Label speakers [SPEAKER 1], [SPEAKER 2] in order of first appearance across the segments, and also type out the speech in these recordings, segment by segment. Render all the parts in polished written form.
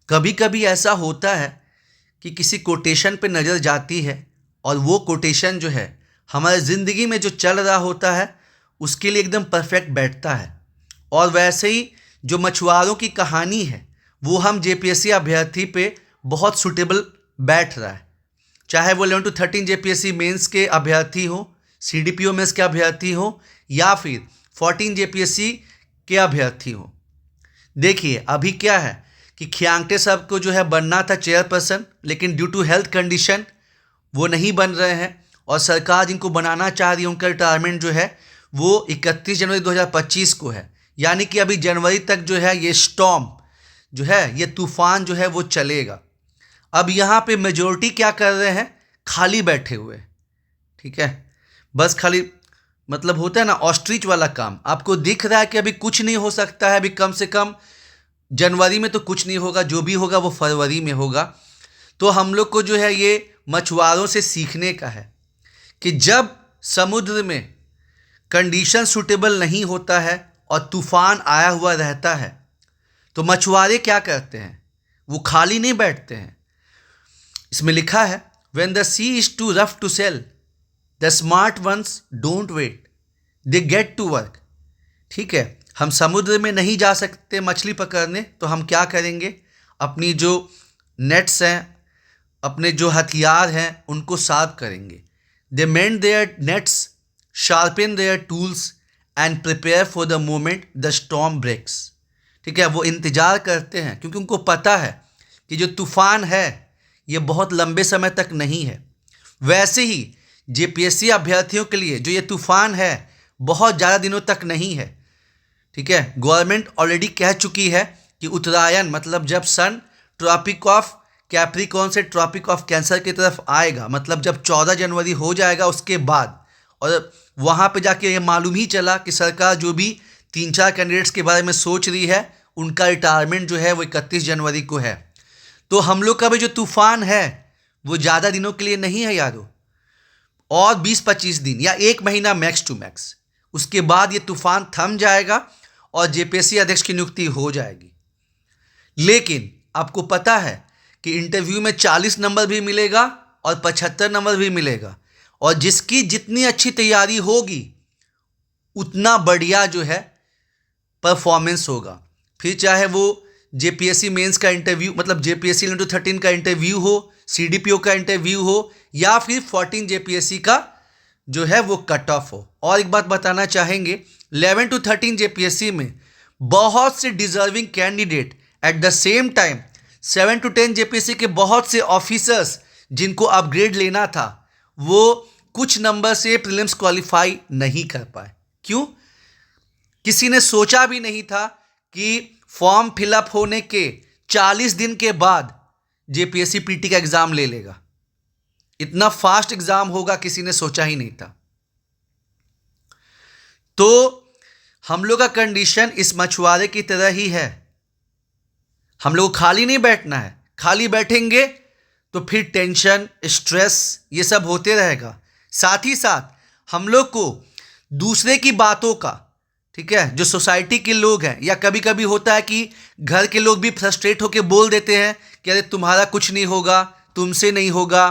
[SPEAKER 1] कभी कभी ऐसा होता है कि किसी कोटेशन पे नज़र जाती है और वो कोटेशन जो है हमारे ज़िंदगी में जो चल रहा होता है उसके लिए एकदम परफेक्ट बैठता है। और वैसे ही जो मछुआरों की कहानी है वो हम जेपीएससी अभ्यर्थी पे बहुत सूटेबल बैठ रहा है। चाहे वो 11 to 13 जेपीएससी मेंस के अभ्यर्थी हो, सीडीपीओ मेंस के अभ्यर्थी हो या फिर 14 जेपीएससी के अभ्यर्थी हो। देखिए अभी क्या है कि खियांगटे साहब को जो है बनना था चेयरपर्सन, लेकिन ड्यू टू हेल्थ कंडीशन वो नहीं बन रहे हैं और सरकार जिनको बनाना चाह रही है उनका रिटायरमेंट जो है वो 31 जनवरी 2025 को है। यानी कि अभी जनवरी तक जो है ये स्टॉर्म जो है ये तूफान जो है वो चलेगा। अब यहाँ पे मेजोरिटी क्या कर रहे हैं, खाली बैठे हुए। ठीक है, बस खाली मतलब होता है ना ऑस्ट्रिच वाला काम। आपको दिख रहा है कि अभी कुछ नहीं हो सकता है, अभी कम से कम जनवरी में तो कुछ नहीं होगा, जो भी होगा वो फरवरी में होगा। तो हम लोग को जो है ये मछुआरों से सीखने का है कि जब समुद्र में कंडीशन सूटेबल नहीं होता है और तूफान आया हुआ रहता है तो मछुआरे क्या करते हैं, वो खाली नहीं बैठते हैं। इसमें लिखा है when the sea is too rough to sail the smart ones don't wait they get to work. ठीक है, हम समुद्र में नहीं जा सकते मछली पकड़ने तो हम क्या करेंगे, अपनी जो नेट्स हैं, अपने जो हथियार हैं उनको साफ करेंगे। They mend their nets, sharpen their tools and prepare for the moment the storm breaks. ठीक है, वो इंतज़ार करते हैं क्योंकि उनको पता है कि जो तूफ़ान है ये बहुत लंबे समय तक नहीं है। वैसे ही जेपीएससी अभ्यर्थियों के लिए जो ये तूफ़ान है बहुत ज़्यादा दिनों तक नहीं है। ठीक है, गवर्नमेंट ऑलरेडी कह चुकी है कि उत्तरायण मतलब जब सन ट्रॉपिक ऑफ कैप्रिकॉर्न से ट्रॉपिक ऑफ कैंसर की तरफ आएगा, मतलब जब 14 जनवरी हो जाएगा उसके बाद, और वहाँ पे जाके ये मालूम ही चला कि सरकार जो भी 3-4 कैंडिडेट्स के बारे में सोच रही है उनका रिटायरमेंट जो है वो 31 जनवरी को है। तो हम लोग का भी जो तूफ़ान है वो ज़्यादा दिनों के लिए नहीं है यारो, और 20-25 दिन या 1 महीना मैक्स टू मैक्स, उसके बाद ये तूफ़ान थम जाएगा और जेपीएससी अध्यक्ष की नियुक्ति हो जाएगी। लेकिन आपको पता है कि इंटरव्यू में 40 नंबर भी मिलेगा और 75 नंबर भी मिलेगा, और जिसकी जितनी अच्छी तैयारी होगी उतना बढ़िया जो है परफॉर्मेंस होगा। फिर चाहे वो जेपीएससी मेंस का इंटरव्यू मतलब जेपीएससी 11-13 का इंटरव्यू हो, सीडीपीओ का इंटरव्यू हो या फिर 14 जेपीएससी का जो है वो कट ऑफ हो। और एक बात बताना चाहेंगे, 11-13 जेपीएससी में बहुत से deserving candidate at the same time 7-10 JPSC के बहुत से ऑफिसर्स जिनको अपग्रेड लेना था वो कुछ नंबर से प्रीलिम्स क्वालिफाई नहीं कर पाए। क्यों? किसी ने सोचा भी नहीं था कि फॉर्म फिलअप होने के 40 दिन के बाद जेपीएससी पीटी का एग्ज़ाम ले लेगा। इतना फास्ट एग्ज़ाम होगा किसी ने सोचा ही नहीं था। तो हम लोग का कंडीशन इस मछुआरे की तरह ही है, हम लोग को खाली नहीं बैठना है। खाली बैठेंगे तो फिर टेंशन, स्ट्रेस ये सब होते रहेगा। साथ ही साथ हम लोग को दूसरे की बातों का, ठीक है, जो सोसाइटी के लोग हैं या कभी कभी होता है कि घर के लोग भी फ्रस्ट्रेट होकर बोल देते हैं कि अरे तुम्हारा कुछ नहीं होगा, तुमसे नहीं होगा,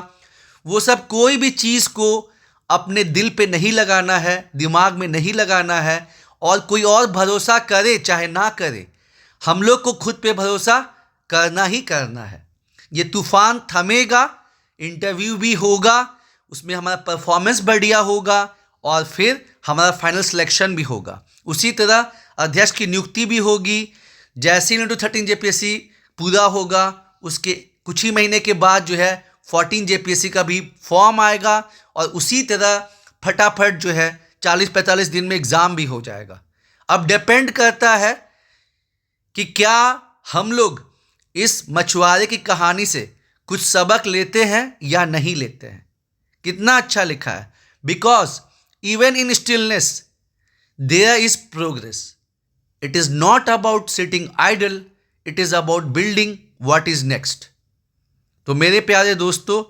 [SPEAKER 1] वो सब कोई भी चीज़ को अपने दिल पे नहीं लगाना है, दिमाग में नहीं लगाना है। और कोई और भरोसा करे चाहे ना करे, हम लोग को खुद पे भरोसा करना ही करना है। ये तूफान थमेगा, इंटरव्यू भी होगा, उसमें हमारा परफॉर्मेंस बढ़िया होगा और फिर हमारा फाइनल सिलेक्शन भी होगा। उसी तरह अध्यक्ष की नियुक्ति भी होगी। जैसे 11-13 जेपीएससी पूरा होगा उसके कुछ ही महीने के बाद जो है 14 जेपीएससी का भी फॉर्म आएगा और उसी तरह फटाफट जो है 40-45 दिन में एग्ज़ाम भी हो जाएगा। अब डिपेंड करता है कि क्या हम लोग इस मछुआरे की कहानी से कुछ सबक लेते हैं या नहीं लेते हैं। कितना अच्छा लिखा है, because even in stillness there is progress. It is not about sitting idle, it is about building what is next. तो मेरे प्यारे दोस्तों,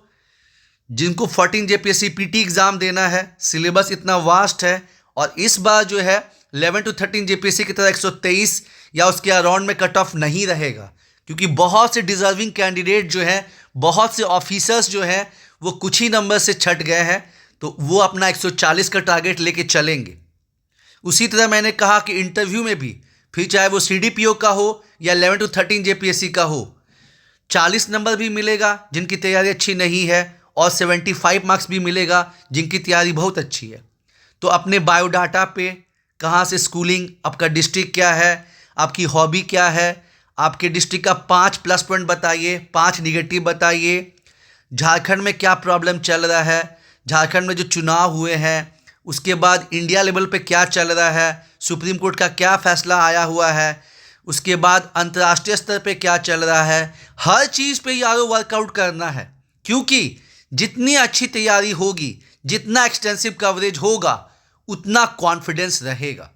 [SPEAKER 1] जिनको 14 जेपीएससी पीटी एग्ज़ाम देना है, सिलेबस इतना वास्ट है और इस बार जो है 11-13 जेपीएससी की तरह 123 या उसके अराउंड में कट ऑफ नहीं रहेगा। क्योंकि बहुत से डिजर्विंग कैंडिडेट जो हैं, बहुत से ऑफिसर्स जो हैं, वो कुछ ही नंबर से छट गए हैं, तो वो अपना 140 का टारगेट लेके चलेंगे। उसी तरह मैंने कहा कि इंटरव्यू में भी, फिर चाहे वो CDPO का हो या 11 to 13 JPSC का हो, 40 नंबर भी मिलेगा जिनकी तैयारी अच्छी नहीं है, और 75 मार्क्स भी मिलेगा जिनकी तैयारी बहुत अच्छी है। तो अपने बायोडाटा पे कहाँ से स्कूलिंग, आपका डिस्ट्रिक्ट क्या है, आपकी हॉबी क्या है, आपके डिस्ट्रिक्ट का 5 प्लस पॉइंट बताइए, 5 निगेटिव बताइए। झारखंड में क्या प्रॉब्लम चल रहा है, झारखंड में जो चुनाव हुए हैं, उसके बाद इंडिया लेवल पे क्या चल रहा है, सुप्रीम कोर्ट का क्या फैसला आया हुआ है, उसके बाद अंतर्राष्ट्रीय स्तर पे क्या चल रहा है, हर चीज़ पे यारो वर्कआउट करना है। क्योंकि जितनी अच्छी तैयारी होगी, जितना एक्सटेंसिव कवरेज होगा, उतना कॉन्फिडेंस रहेगा।